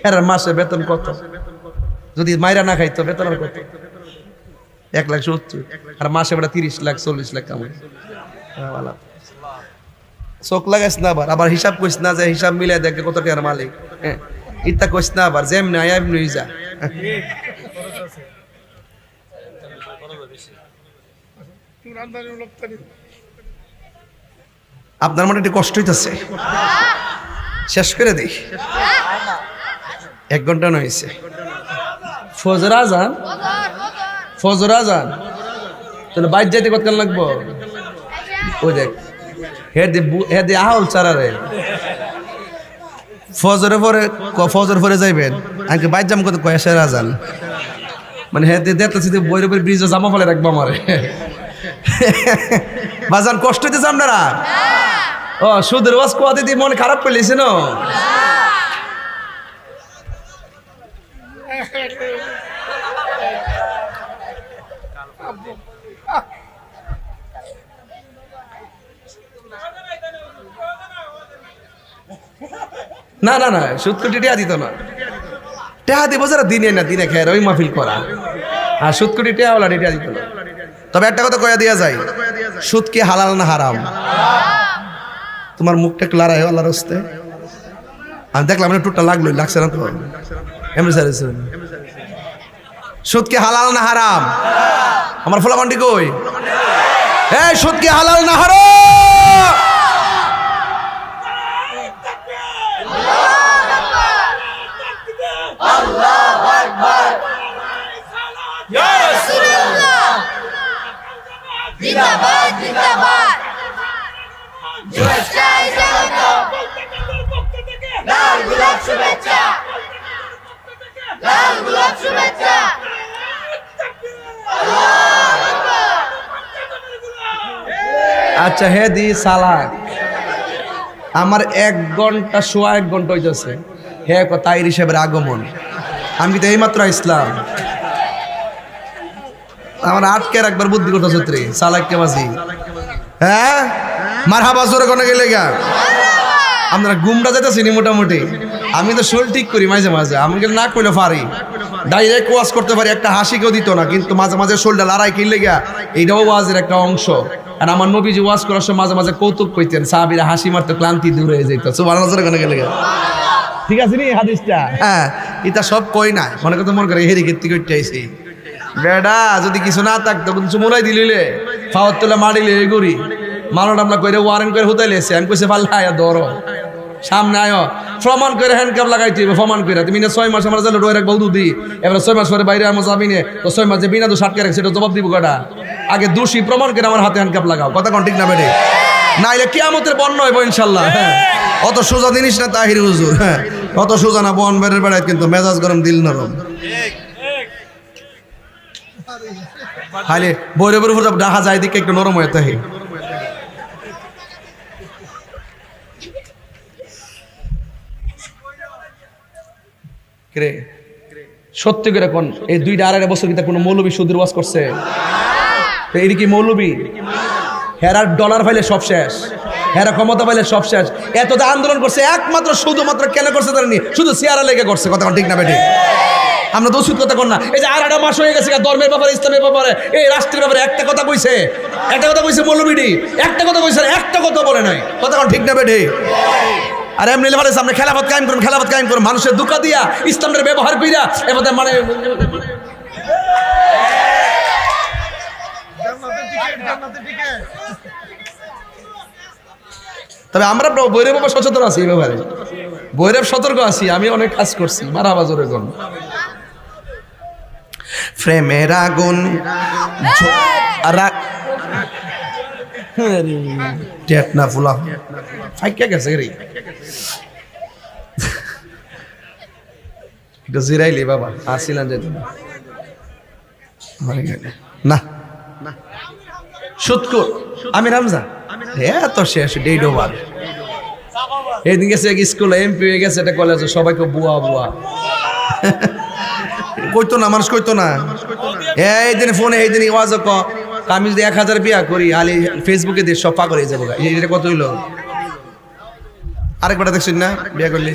এর মাসে বেতন কত? যদি মাইরা না খাইতো বেতন আর কত? 1,70,000। আর মাসে বেটা 30 লাখ 40 লাখ কামাই। চোখ লাগাইস না আবার হিসাব কইস না, যে হিসাব মিলাই দেখে কত টাকার মালিক। ইত্যা কইস না আবার যেমনি আয় এমনি যা। আপনার মনে একটু কষ্ট হইতেছে, শেষ করে দেই। 1 ঘন্টা নয়েছে। ফজর আজান তাহলে বাইর যাইতে কতক্ষণ লাগবো? ওই দেখ হে দে আহল চারারে ফজর পরে যাইবেন, আজকে বাইর যাম কত কয়েসের আজান, মানে হে দেখতেছি বৈরবের ব্রিজে জামা ফেলে রাখবো আমারে। বাজান কষ্ট হইতেছে আপনারা? ও সুদের ওয়াজ কোয়াতে দিয়ে মন খারাপ করলেছে না? না না না, সুদ কোটি টেহা দিত না। টেহা দিব যারা দিনে খেয়ে ওই মাহফিল করা, আর সুদ কোটি টেহা ওলা টেহা দিত না। তবে একটা কথা কয়া দিয়া যায়, সুদ কি হালাল না হারাম? তোমার মুখটা একটু লড়াই আল্লাহর রাস্তে। আমি দেখলাম না টুকটা লাগছে না তো? এমনি স্যার সুদ কি হালাল না হারাম? আমার ফলাফান্ডি কই? এই সুদ কি হালাল না হারাম? জিন্দাবাদ জিন্দাবাদ লাল গোলাপ শুভেচ্ছা, লাল গোলাপ শুভেচ্ছা। আচ্ছা হে দি সালাক আমার 1 ঘন্টা সোয়া 1 ঘন্টা হইতেছে, হে তাইর হিসেবের আগমন। আমি তো এইমাত্র ইসলাম, আমার আটকে একবার বুদ্ধি করতে সূত্রে সালাক কে মাঝি। হ্যাঁ মারহাবা জোরে কোনে গেলে গা আমরা গুমরা যেতেছি মোটামুটি। আমি তো শোল ঠিক করি মাঝে মাঝে, আমি না কইলে পারি ডাইরেক্ট ওয়াজ করতে পারি, একটা হাসি কেউ দিত না, কিন্তু মাঝে মাঝে শোলটা লড়াই কিনলে গা এইটাও ওয়াজের একটা অংশ। আর আমার নবীজি ওয়াজ করার সময় মাঝে মাঝে কৌতুক কইতেন, সাহাবীরা হাসি মারতে ক্লান্তি দূর হয়ে যেত। সুবহানাল্লাহ জোরে কোনে গেলে গা ঠিক আছে নি হাদিসটা? হ্যাঁ এটা সব কই না, মনে করতে মনে করে হেরি কীর্তি করতে আইছি বেডা। যদি কিছু না থাকতো কিছু মোলাই দিলে ফাওয়ার তোলা মারিলে এগুড়ি মালটা আমরা কইরে ওয়ারেন্ট করে হুতাই লেছে। আমি কইছে পাল্লা আয়া ধরো সামনে আয়ো, প্রমাণ করে হ্যান্ডকাপ লাগাইতে হবে, প্রমাণ করে। তুমি না 6 মাস আমরা জেলে রয়ে রাখবো দুধি, এবার 6 মাস পরে বাইরে আমার যাবি নে, তো 6 মাস যে বিনা দোষ আটকে রাখছে সেটা জবাব দিব কটা? আগে দোষী প্রমাণ করে আমার হাতে হ্যান্ডকাপ লাগাও। কথা কোন ঠিক না বেড়ে? নাইলে কিয়ামতের বন্য হইব ইনশাল্লাহ। হ্যাঁ অত সোজা জিনিস না তাহির হুজুর। হ্যাঁ অত সোজা না, বন বেড়ের বেড়ায় কিন্তু মেজাজ গরম দিল নরম। খালি বৈরবের উপর ডাহা যায় দিকে একটু নরম হয়ে থাকে। সত্যি করে কোন এই 2-2.5 বছর কিন্তু কোনো মৌলবী সুদের ওয়াজ করছে? তো এই কি মৌলবী? হেরার ডলার ফাইলে সব শেষ। এরা ক্ষমতা পাইলে সব শেষ। এত যে আন্দোলন করছে একমাত্র শুধুমাত্র কেন করছে জানেনি? শুধু চেয়ারা লেগে করছে। কথা ঠিক না বেঠিক? আমরা তো ওষুধ কথা কর না। এই যে 8 মাস হয়ে গেছে ধর্মের ব্যাপারে, ইসলামের ব্যাপারে, এই রাষ্ট্রের ব্যাপারে একটা কথা কইছে, মৌলবীডি একটা কথা কইছে, একটা কথা বলে নাই। কথা ঠিক না বেঠিক? আর এমনি বলে সামনে খেলাফত কায়েম করুন, মানুষের দুঃখ দিয়া ইসলামের ব্যবহার কইরা এবারে মানে তবে আমরা বৈরব বাবা সচেতন আছি এই ব্যাপারে, বৈরব সতর্ক আছি। আমি অনেক কাজ করছি। মারাবা জোরে কোন প্রেমের আগুন না ফুলা ফাইকা গেছে রে জিরাইলি বাবা আসিলাম যেত না সুৎকুর আমি রামজা তো শেষ ডেট ওভার। এদিন গেছে স্কুলে এমপি হয়ে গেছে, এটা কলেজে সবাইকে বুয়া বুয়া কইতো না, মানুষ কইতো না। এই দিন ফোনে এই দিন ওয়াজ আমি যদি 1000 বিয়া করি আলি ফেসবুকে দিয়ে সব পাগল হয়ে যাবো। এটা কত হইলো? আরেকবার দেখছেন না বিয়া করলে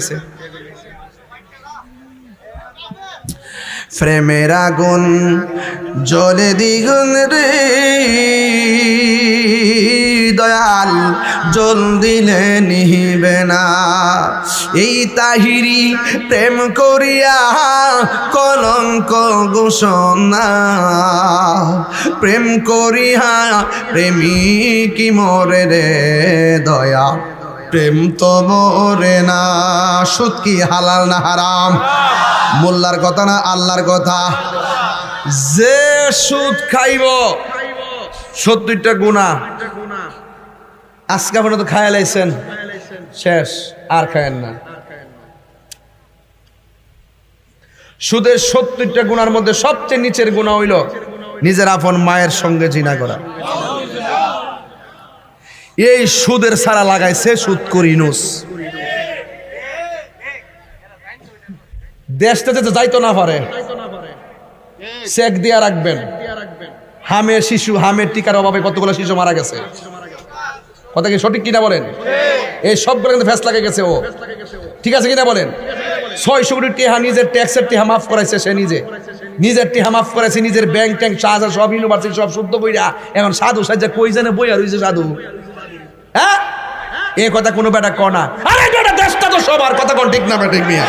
প্রেমের আগুন জলে দ্বিগুণ রে দয়াল, জল দিলে নিহিবে না। এই তাহিরি প্রেম করিয়া কলঙ্ক ঘোষণা, প্রেম করিয়া প্রেমিকি মরে রে দয়া, প্রেম তো মরে না। সুদ কি হালাল না হারাম? মোল্লার কথা না আল্লাহর কথা? যে সুদ খাইব 70টা গুনাহ। আজকে পর্যন্ত খায়া লাইছেন, শেষ আর খায়েন না। সুদের 70টা গুনার মধ্যে সবচেয়ে নিচের গুনাহ হইল নিজের আপন মায়ের সঙ্গে জিনা করা। এই সুদের সারা লাগাইছে সুদখোর ইউনূস। দেশটা যেতে যাইতো না পারে চেক দিয়া রাখবেন। হামের টিকার অভাবে কতগুলো শিশু মারা গেছে। কথা কি সঠিক কিনা বলেন? এই সবগুলো কিন্তু ফেস লাগে গেছে। ও ঠিক আছে কিনা বলেন? 600 কোটি টাকা নিজের ট্যাক্সের টাকা মাফ করাইছে সে, নিজের টাকা মাফ করাইছে, নিজের ব্যাংক ট্যাঙ্ক সাহায্য সব ইউনিভার্সিটি সব শুদ্ধ বইরা এখন সাধু সাজ্জা কই জানে বইয়া রইছে সাধু। হ্যাঁ এই কথা কোনো বেটা ক না। আরে বেটা দেশটা তো সবার। কথা কোন ঠিক না বেটা? ঠিক মিয়া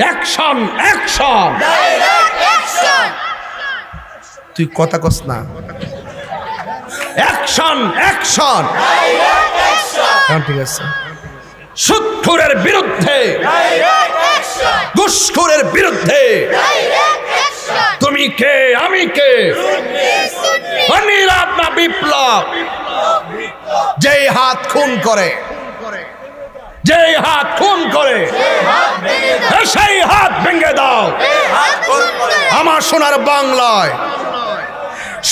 অ্যাকশন অ্যাকশন। তুই কথা কস না। Action action. ঠিক আছে। সুদখোরের বিরুদ্ধে, ঘুষখোরের বিরুদ্ধে তুমি কে আমি কে? অনিরাপ না বিপ্লব? যেই হাত খুন করে, যেই হাত খুন করে সেই হাত ভেঙে দাও। আমার সোনার বাংলায়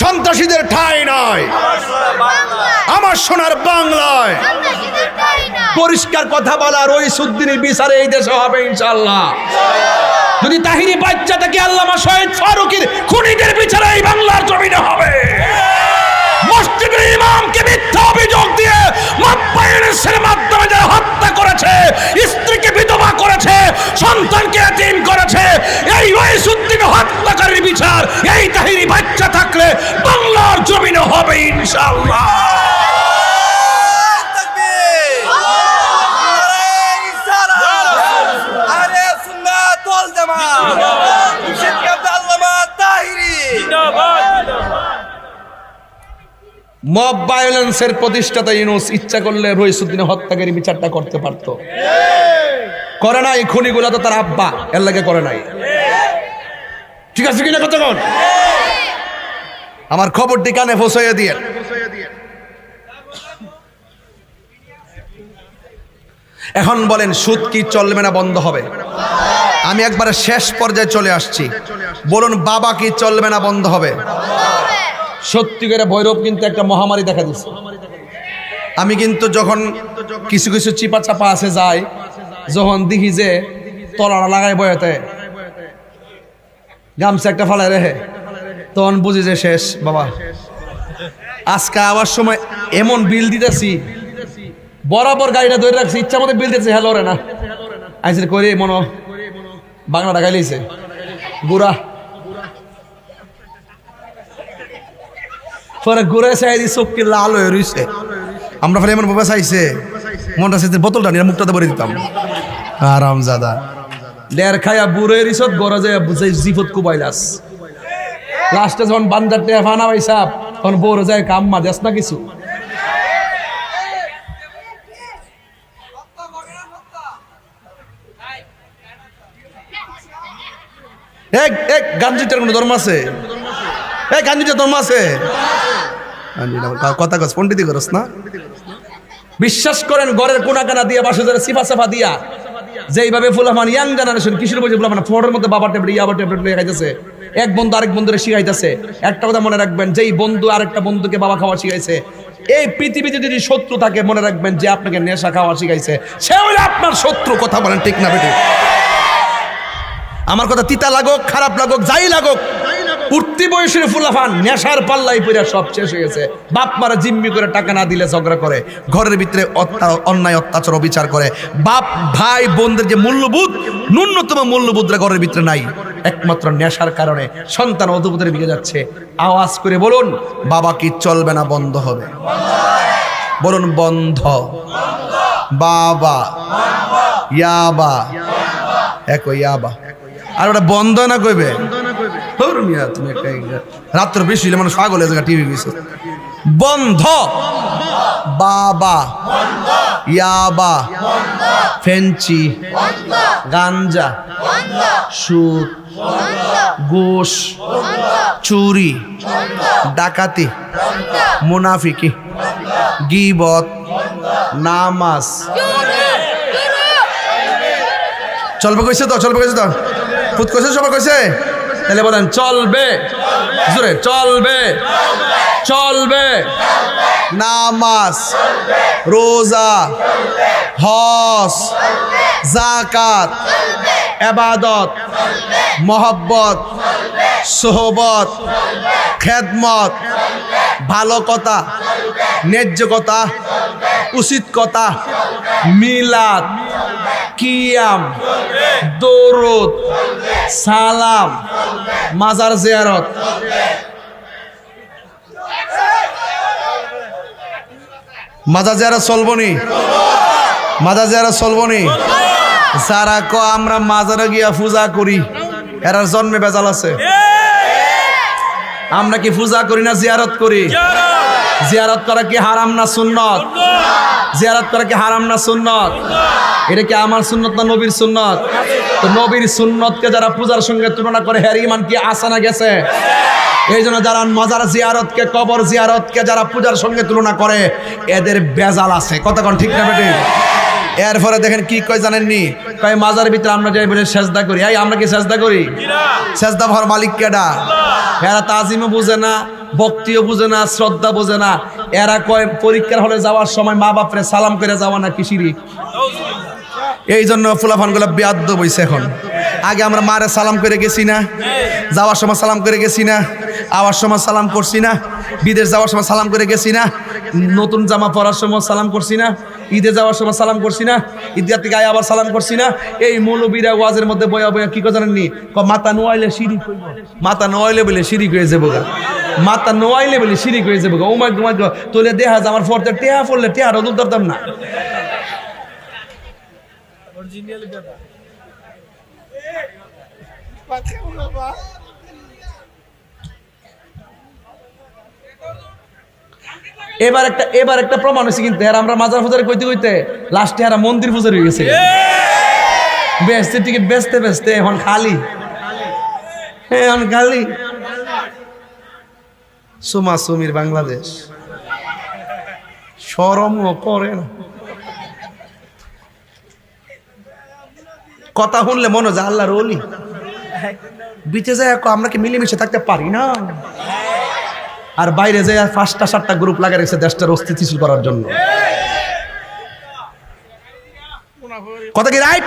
সন্ত্রাসীদের ঠাঁই নয়। আমার সোনার বাংলায় পরিষ্কার কথা বলার ওই সুদ্দিনের বিচারে এই দেশে হবে ইনশাআল্লাহ। যদি তাহিরি বাচ্চা থেকে আল্লামা শহীদ ফারুকীর খুনিদের বিচারে এই বাংলার জমিনে হবে। মসজিদের ইমামকে মিথ্যা অভিযোগ দিয়ে মাপবায়নের মাধ্যমে যারা হত্যা করেছে, স্ত্রীকে বিধবা করেছে, সন্তানকে এতিম করেছে, এই ওয়াইসুদ্দিন হত্যাকারীর বিচার এই তাহিরি বাচ্চা থাকলে বাংলার জমিনে হবে ইনশাআল্লাহ। মব ভায়োলেন্সের প্রতিষ্ঠাতা ইউনূস ইচ্ছা করলে রইসুদ্দিনের হত্যাকারী বিচারটা করতে পারতো। করে নাই। খুনিগুলা তো তার আব্বা, এর লাগে করে নাই। ঠিক আছে কিনা কতক্ষণ? আমার খবরটি কানে পৌঁছাইয়া দিয়ে এখন বলেন সুদ কি চলবে না বন্ধ হবে? আমি একবারে শেষ পর্যায়ে চলে আসছি। বলুন বাবা কি চলবে না বন্ধ হবে? সত্যি করে ভৈরব কিন্তু একটা মহামারী দেখা দিচ্ছে। আমি কিন্তু যখন কিছু কিছু চিপা চাপা আছে যাই, যখন দেখি যে তলাটা লাগাই বয়াতে গামছা একটা ফালায় রেহে, তখন বুঝি যে শেষ বাবা। আজকে আবার সময় এমন বিল দিতেছি, বরাবর গাড়িটা ধরে রাখছি, ইচ্ছা মতো বিল দিতেছি, হ্যালো রে না আইসে করে মনো বাংলাটা গাইলেছে গুড়া। পরে ঘুরে চাই দি চোখকে লাল হয়ে রইছে। আমরা ফলে এমন ভাবে চাইছে মনটা চাইছে বোতলটা নিয়ে মুখটাতে ভরে দিতাম। আরাম জাদা দেড় খাইয়া বুড়ে রিসত গড়ে যায় জিফত কুবাইলাস। লাস্টে যখন বান্দার টেয়া ফানা পাইসাপ তখন বড় যায় কাম্মা দেশ না কিছু। গান্ধীটার কোনো ধর্ম আছে? গান্ধীটার ধর্ম আছে? কথা কস পন্ডিতি করস না। বিশ্বাস করেন ঘরের কোনা কানা দিয়া বাসা যারা সিফা সাফা দিয়া যেইভাবে ফুলামান ইয়াং জেনারেশন কিশোর বয়সে ফুলামান ফোনের মধ্যে বাবার ট্যাবলেট ইয়াবার ট্যাবলেট লয়ে খাইতেছে, এক বন্ধু আরেক বন্ধুরে শিখাইতেছে। একটা কথা মনে রাখবেন, যেই বন্ধু আরেকটা বন্ধুকে বাবা খাওয়া শিখাইছে, এই পৃথিবীতে যদি শত্রু থাকে মনে রাখবেন যে আপনাকে নেশা খাওয়া শিখাইছে সে হলো আপনার শত্রু। কথা বলেন ঠিক না বেটি? আমার কথা তিতা লাগুক খারাপ লাগুক যাই লাগুক, উঠতি বয়সের ফুলাফান নেশার পাল্লাই পড়ে সব শেষ হয়ে গেছে। বাপ মারা জিম্মি করে টাকা না দিলে ঝগড়া করে, ঘরের ভিতরে অন্যায় অত্যাচার অবিচার করে, বাপ ভাই বোনদের যে মূল্যবোধ ন্যূনতম মূল্যবোধরা ঘরের ভিতরে নাই, একমাত্র নেশার কারণে সন্তান অধপতনে বিগে যাচ্ছে। আওয়াজ করে বলুন, বাবা কি চলবে না বন্ধ হবে? বলুন বন্ধ। বাবা ইয়াবা একো ইয়াবা আর ওটা বন্ধ না কইবে তুমি রাত্র বেশি হইলে মানুষ পাগল হয়ে টিভি গেছে। বন্ধ। বাবা ইয়াবা ফেঞ্চি গাঞ্জা সুদ ঘুষ চুরি ডাকাতি মুনাফিকি গীবত নামাজ। চলবে কইছে তো? চলবে কইছে তো? খুদ কইছে সবাই কইছে? তাহলে বলেন চলবে জোরে, চলবে চলবে। নামাজ রোজা হজ যাকাত ইবাদত মহব্বত সোহবত খেদমত ভালো কথা ন্যায্য কথা উচিত কথা মিলাদ কিয়াম দরুদ সালাম মাজার জিয়ারত। মাজার জিয়ারত চলবনি? মাজার জিয়ারত চলবনি? যারা ক আমরা মাজারে গিয়া পূজা করি এরার জন্মে বেজাল আছে। আমরা কি পূজা করি না জিয়ারত করি? জিয়ারত করা কি হারাম না সুন্নত? জিয়ারত করা কি হারাম না সুন্নত? এটা কি আমার সুন্নত না নবীর সুন্নত? তো নবীর সুন্নতকে যারা পূজার সঙ্গে তুলনা করে এর ঈমান কি আছে না গেছে? এই জন্য যারা মাজার জিয়ারতকে কবর জিয়ারতকে যারা পূজার সঙ্গে তুলনা করে এদের বেজাল আছে। কতক্ষণ ঠিক না বেটি? এরপরে দেখেন কি কয় জানেননি? কয় মাজার ভিতরে আমরা যাই বলে সেজদা করি। এই আমরা কি সেজদা করি? সেজদা ভর মালিক কেডা? এরা তাজিমও বুঝে না, ভক্তিও বুঝে না, শ্রদ্ধা বুঝে না। এরা কয় পরীক্ষার হলে যাওয়ার সময় মা বাপরে সালাম করে যাওয়া না কি শিরিক? এই জন্য ফুলাফান গুলা বেয়াদ্দ বইছে এখন। আগে আমরা মারে সালাম করে গেছি না? যাওয়ার সময় সালাম করে গেছি না? আওয়ার সময় সালাম করছি না? বিদেশ যাওয়ার সময় সালাম করে গেছি না? নতুন জামা পরার সময় সালাম করছি না? ঈদে যাওয়ার সময় সালাম করছি না? ঈদগাহ থেকে আবার সালাম করছি না? এই মৌলবীরা ওয়াজের মধ্যে বয়া বয়া কি জানেননি? মাথা নোয়াইলে শিরিক হইব, মাথা নোয়াইলে বলে শিরিক হয়ে যাবো গা, মাথা নোয়াইলে বলে শিরিক হয়ে যাবো গা। ও মাই গড, তোলে দেখা যায় আমার ফর্তে টেহা পড়লে টেহা রদুল ধরতাম না। এবার একটা প্রমাণ হয়েছে কিন্তু আমরা মাজার পূজারে কইতে কইতে লাস্টে এরা মন্দির পূজার হয়ে গেছে। বেচতে টিকিট বেচতে বেচতে এখন খালি, এখন খালি। সুমা সুমির বাংলাদেশ শরমও করে না। কথা শুনলে মনে হয় আল্লাহর ওলি। বিচে যায় আমরা কি মিলেমিশে থাকতে পারি না? আর বাইরে যায় 5টা 7টা গ্রুপ লাগা রেখেছে দেশটার অস্থিতিশীল করার জন্য। কথা কি রাইট?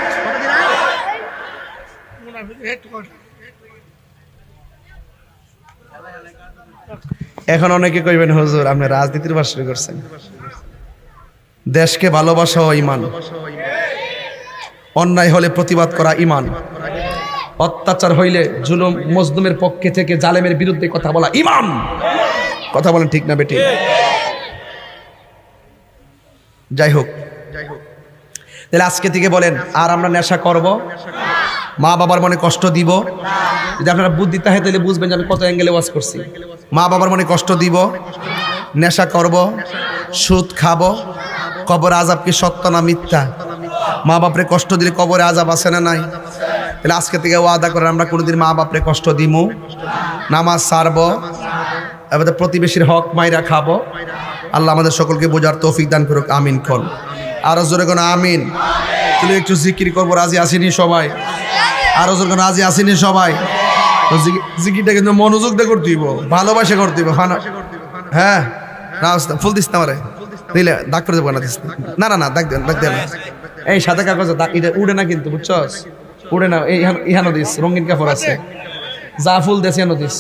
এখন অনেকে কইবেন হুজুর আপনি রাজনীতির বাস শুরু করছেন। দেশকে ভালোবাসা ও ঈমান, অন্যায় হলে প্রতিবাদ করা ঈমান, অত্যাচার হইলে জুলুম মজলুমের পক্ষে থেকে জালেমের বিরুদ্ধে কথা বলা ঈমান। কথা বলেন ঠিক না বেটি? যাই হোক, তাহলে আজকে থেকে বলেন আর আমরা নেশা করব, মা বাবার মনে কষ্ট দিব। যদি আপনারা বুদ্ধি থাকে তাহলে বুঝবেন যে আমি কত অ্যাঙ্গেলে ওয়াজ করছি। মা বাবার মনে কষ্ট দিব, নেশা করব, সুদ খাবো, কবর আজাব কি সত্য না মিথ্যা? মা বাপরে কষ্ট দিলে কবরে আজাব আছে না নাই? তাহলে আজকে থেকে ওয়াদা করে আমরা কোনোদিন মা বাপরে কষ্ট দিমু, নামাজ ছাড়বো, এবার প্রতিবেশীর হক মাইরা খাবো। আল্লাহ আমাদের সকলকে বোঝার তৌফিক দান করুক, আমিন। কোন আরো জোরে কোন আমিন। তাহলে একটু জিকির করবো, রাজি আসেনি সবাই? আরো জোরে কোন রাজি আসেনি সবাই? জিকিরটা কিন্তু মনোযোগ দিয়ে করতে হইব, ভালোবাসে করতে হইব। হ্যাঁ না ফুল দিস না আমারে, দিলে দাগ করে দেবো না, দিস না। না না দাগ দেন, দাগ দেন। এই সাদা কাগজে দাগ এটা উড়ে না কিন্তু, বুঝছস? উড়ে না। এই ইহানো দিস, রঙিন কাপড় আছে, যা ফুল দেশ এনো দিস।